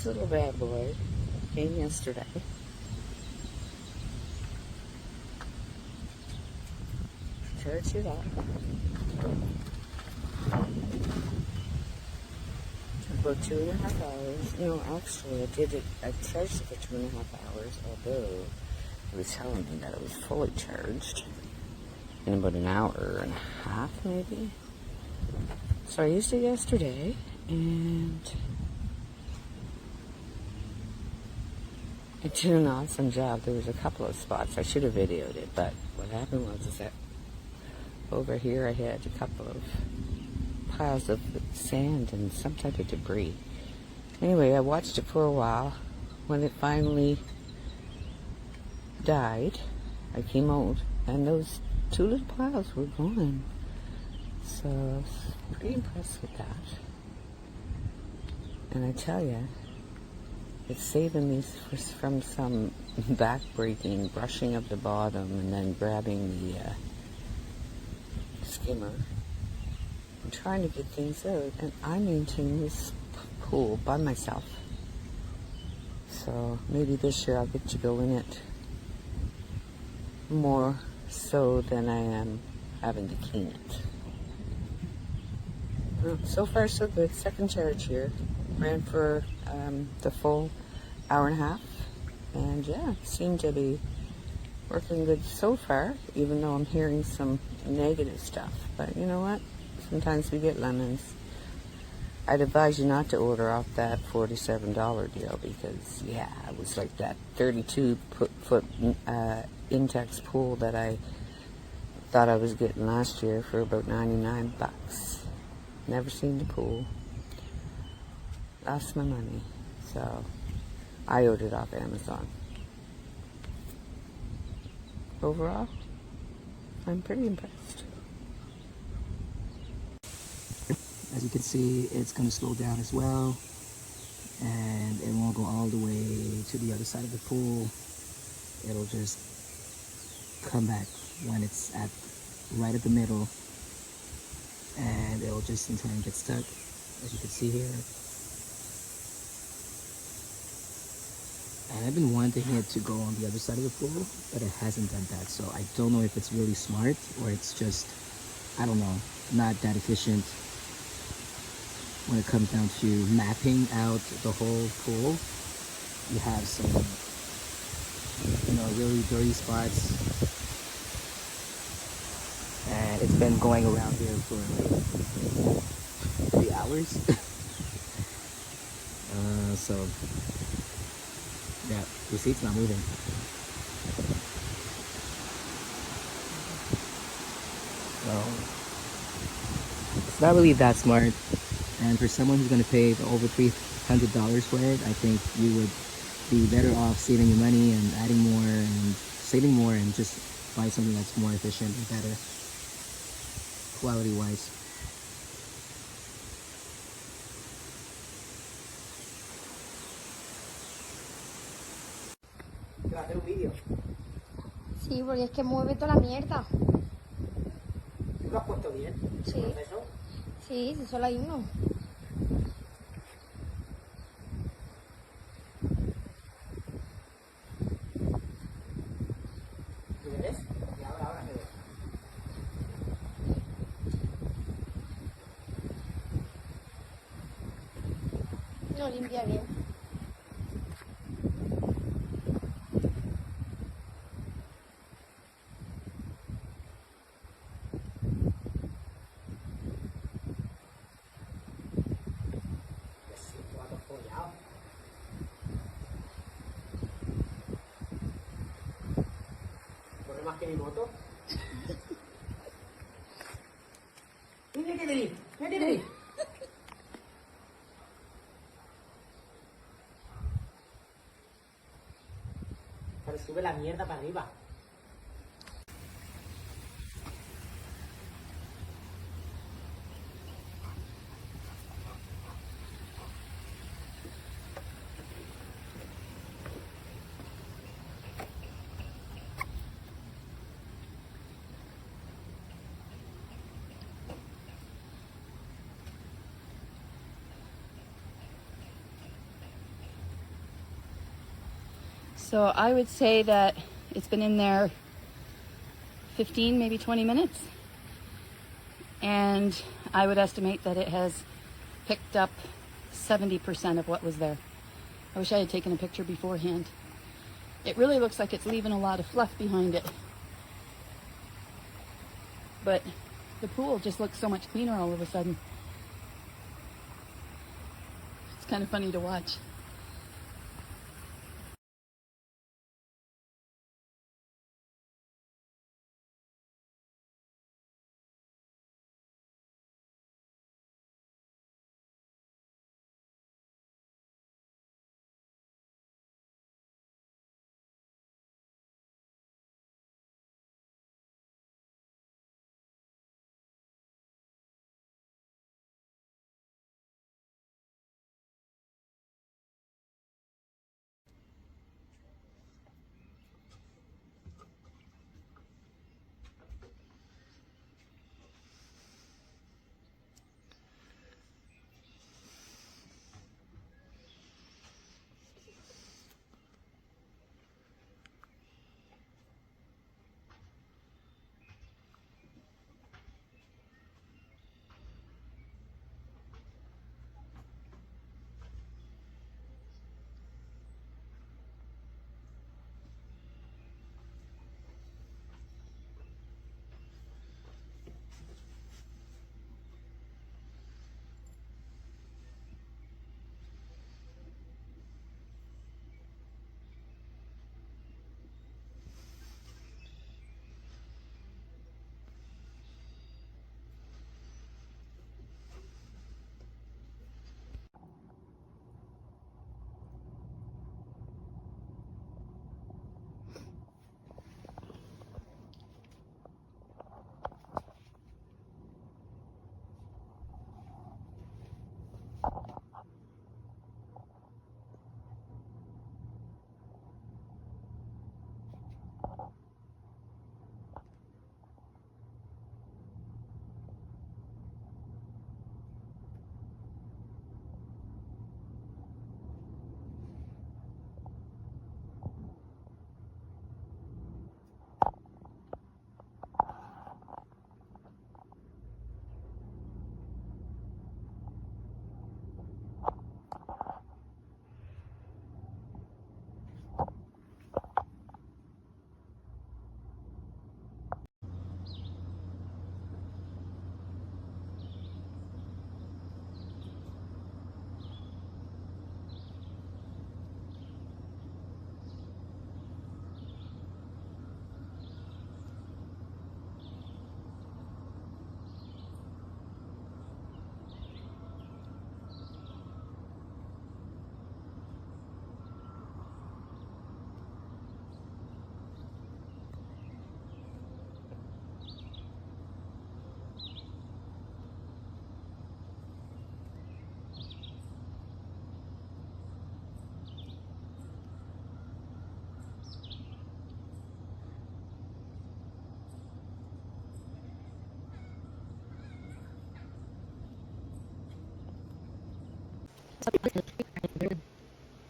little bad boy came yesterday. Charged it up. About 2.5 hours. No, actually, I charged it for 2.5 hours, although it was telling me that it was fully charged in about an hour and a half, maybe. So I used it yesterday, and it did an awesome job. There was a couple of spots. I should have videoed it, but what happened was is that over here I had a couple of piles of sand and some type of debris. Anyway, I watched it for a while. When it finally died, I came out and those 2 little piles were gone. So I was pretty impressed with that. And I tell you, it's saving me from some back-breaking brushing of the bottom and then grabbing the skimmer. I'm trying to get things out, and I maintain this pool by myself. So maybe this year I'll get to go in it more so than I am having to clean it. Well, so far so good. Second charge here. Ran for the full hour and a half, and yeah, seemed to be working good so far, even though I'm hearing some negative stuff. But you know what? Sometimes we get lemons. I'd advise you not to order off that $47 deal because, yeah, it was like that 32-foot Intex pool that I thought I was getting last year for about 99 bucks. Never seen the pool. Lost my money. So I ordered off Amazon. Overall, I'm pretty impressed. As you can see, it's going to slow down as well, and it won't go all the way to the other side of the pool. It'll just come back when it's at right at the middle, and it'll just in turn get stuck, as you can see here. And I've been wanting it to go on the other side of the pool, but it hasn't done that. So I don't know if it's really smart or it's just, I don't know, not that efficient when it comes down to mapping out the whole pool. You have some, really dirty spots. And it's been going around here for like 3 hours. So yeah, your seat's not moving. So it's not really that smart. And for someone who's going to pay over $300 for it, I think you would be better off saving your money and adding more and saving more and just buy something that's more efficient and better quality-wise. ¿Te hacer un vídeo? Sí, porque es que mueve toda la mierda. ¿Tú lo has puesto bien? Sí. ¿Eso? Sí, si solo hay uno. ¿Tú ves? Y ahora me ves. No limpia bien. ¿Corre más que mi moto? ¡Mira que venir! ¡Mira que venir! Pero sube la mierda para arriba. So I would say that it's been in there 15, maybe 20 minutes. And I would estimate that it has picked up 70% of what was there. I wish I had taken a picture beforehand. It really looks like it's leaving a lot of fluff behind it. But the pool just looks so much cleaner all of a sudden. It's kind of funny to watch.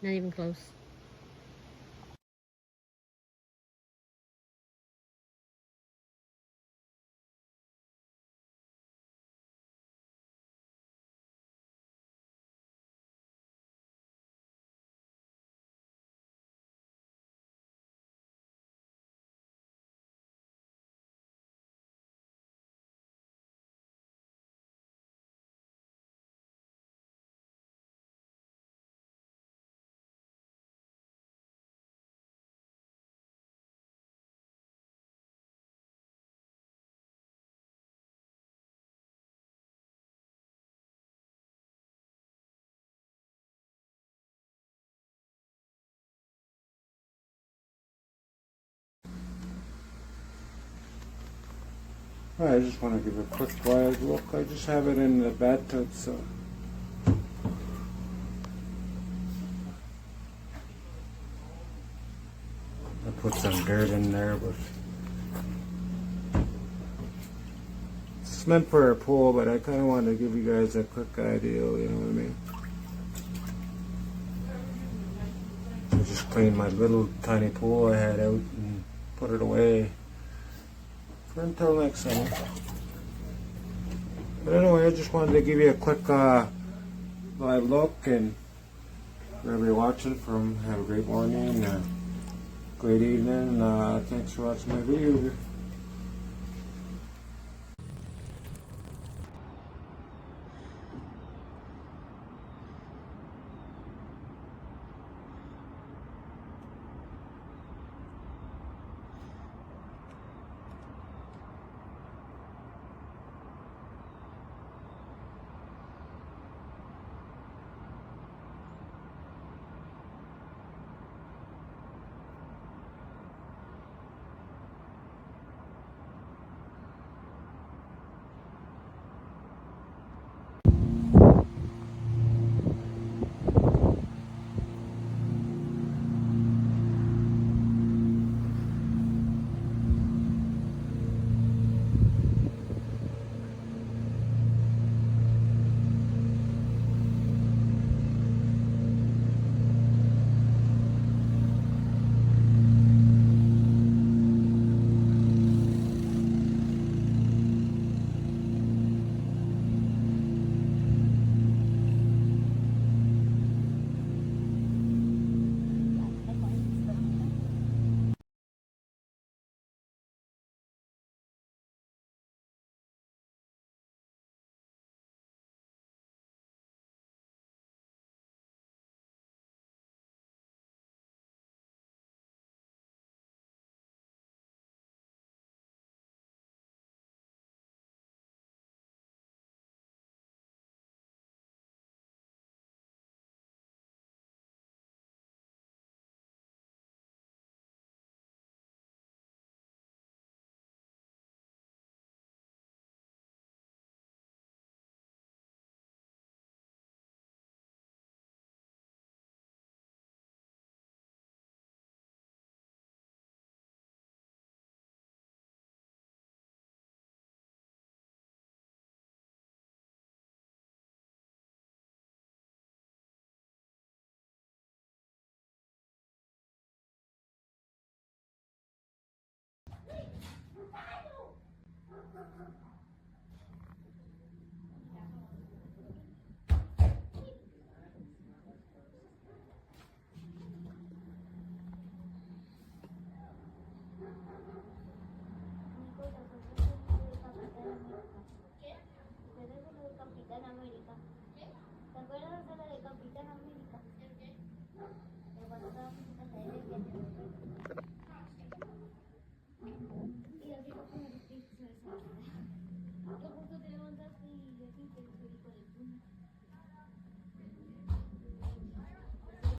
Not even close. I just want to give a quick wild look. I just have it in the bathtub, so I put some dirt in there, but it's meant for a pool, but I kind of want to give you guys a quick idea, you know what I mean? I just clean my little tiny pool I had out and put it away for until next summer. But anyway, I just wanted to give you a quick live look, and wherever you're watching from, have a great morning, great evening. Thanks for watching my video.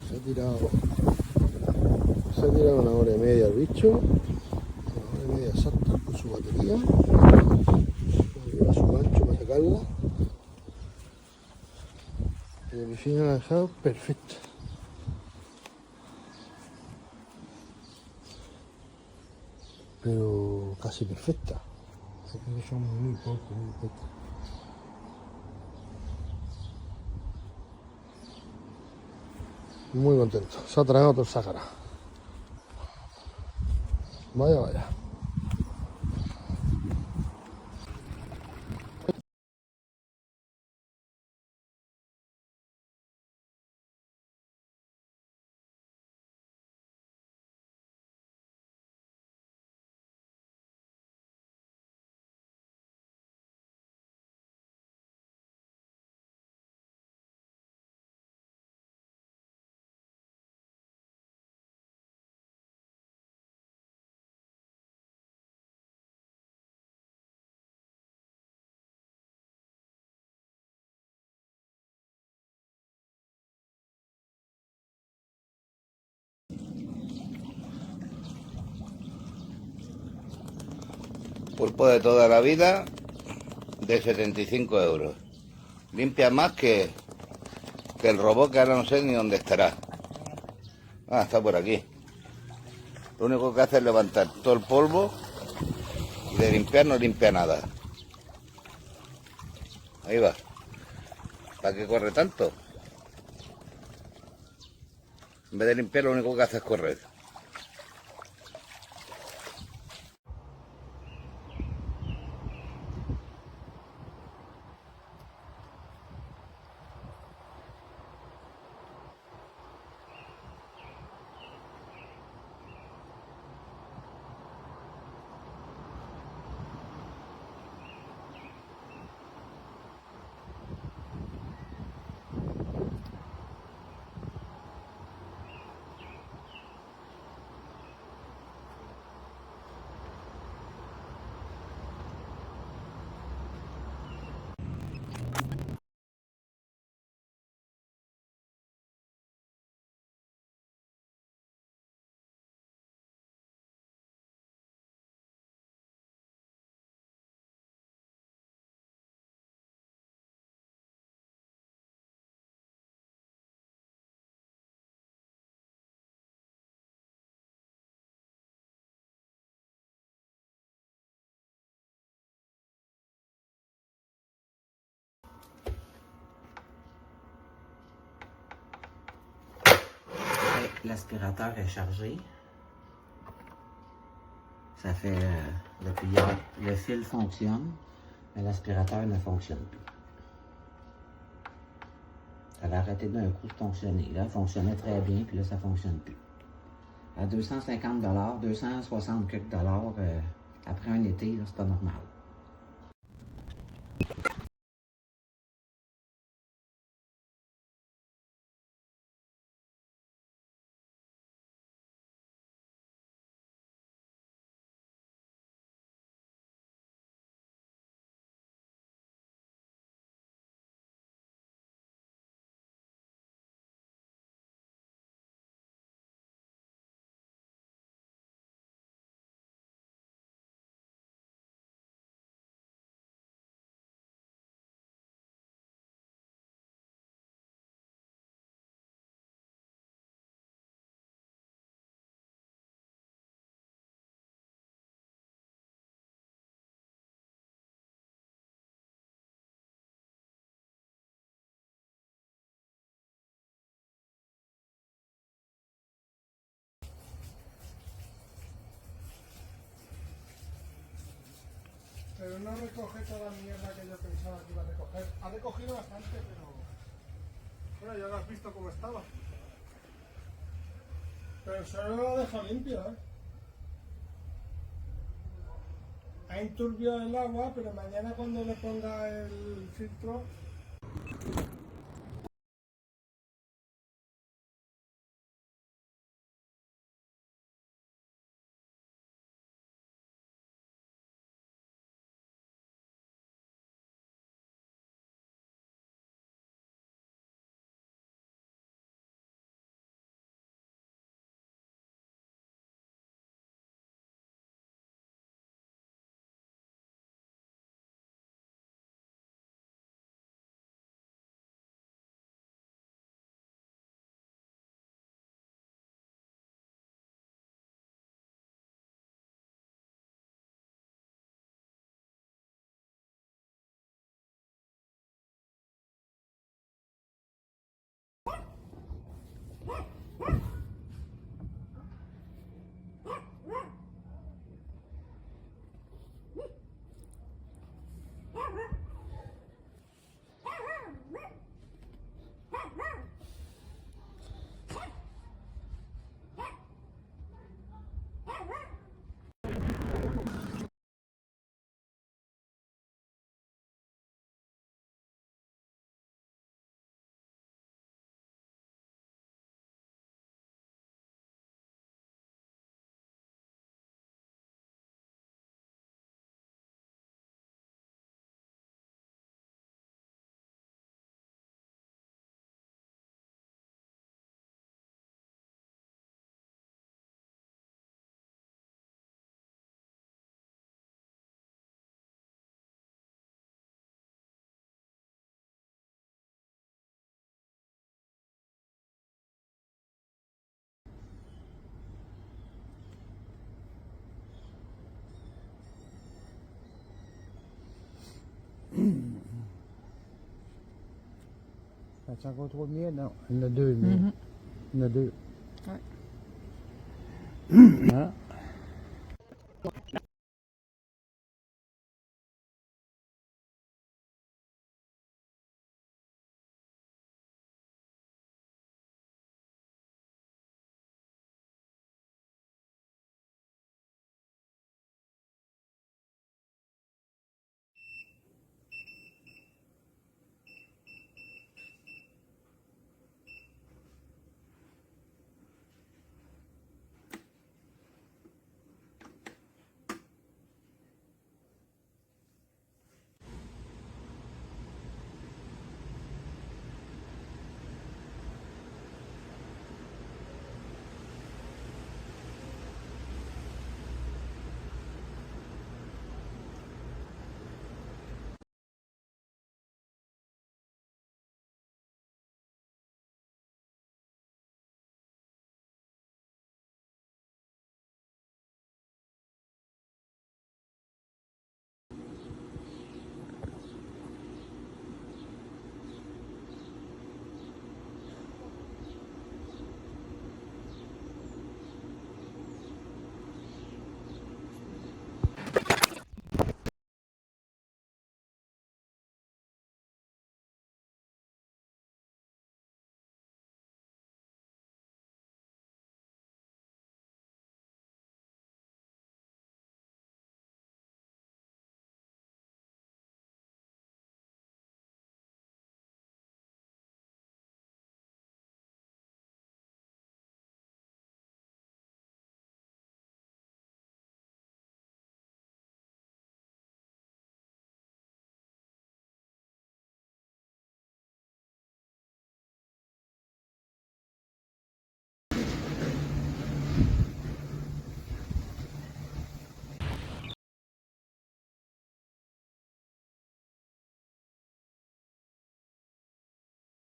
Se ha tirado 1 hora y media el bicho, 1 hora y media exacta con su batería. Lleva su gancho para sacarla. Y la piscina la ha dejado perfecta. Pero casi perfecta. Porque son muy pocos. Muy contento. Se ha tragado todo el Sáhara. Vaya, vaya. Pulpo de toda la vida, de 75 euros. Limpia más que el robot, que ahora no sé ni dónde estará. Ah, está por aquí. Lo único que hace es levantar todo el polvo y de limpiar no limpia nada. Ahí va. ¿Para qué corre tanto? En vez de limpiar, lo único que hace es correr. L'aspirateur est chargé. Ça fait depuis hier, le fil fonctionne, mais l'aspirateur ne fonctionne plus. Ça a arrêté d'un coup de fonctionner. Là, ça fonctionnait très bien, puis là, ça ne fonctionne plus. À 250 $, 260 quelques dollars, après un été, c'est pas normal. Pero no recoge toda la mierda que yo pensaba que iba a recoger. Ha recogido bastante, pero... Bueno, ya lo has visto cómo estaba. Pero solo lo deja limpio, ¿eh? Ha enturbiado el agua, pero mañana cuando le ponga el filtro... Ça contrôle bien, non? Il y en a deux, mais il y en a deux. Yeah.